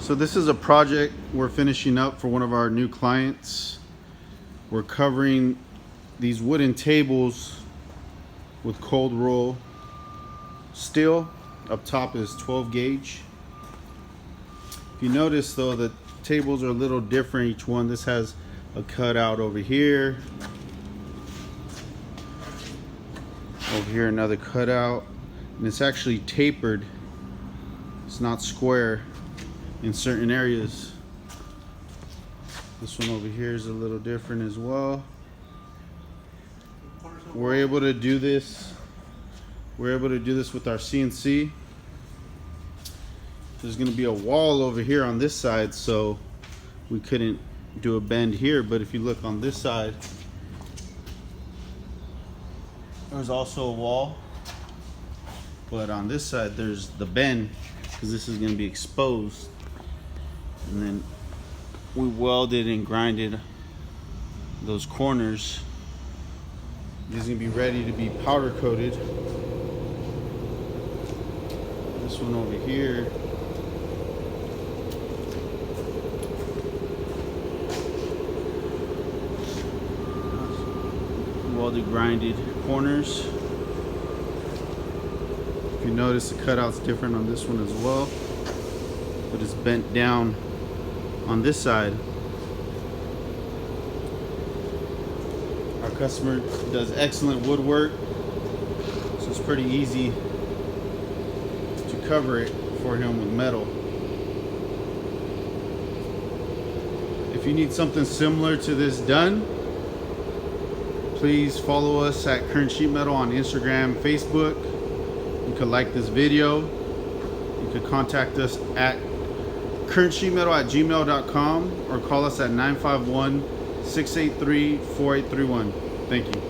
So this is a project we're finishing up for one of our new clients. We're covering these wooden tables with cold roll steel. Up top is 12 gauge. If you notice though, the tables are a little different each one. This has a cutout over here. Over here another cutout. And it's actually tapered. It's not square in certain areas. This one over here is a little different as well. We're able to do this. We're able to do this with our CNC. There's going to be a wall over here on this side, so we couldn't do a bend here. But if you look on this side, there's also a wall. But on this side, there's the bend, because this is going to be exposed. And then we welded and grinded those corners. These are going to be ready to be powder coated. This one over here. Welded grinded corners. If you notice, the cutout's different on this one as well, but it's bent down on this side. Our customer does excellent woodwork, so it's pretty easy to cover it for him with metal. If you need something similar to this done, please follow us at Current Sheet Metal on Instagram, Facebook. You could like this video. You could contact us at currentsheetmetal@gmail.com or call us at 951-683-4831. Thank you.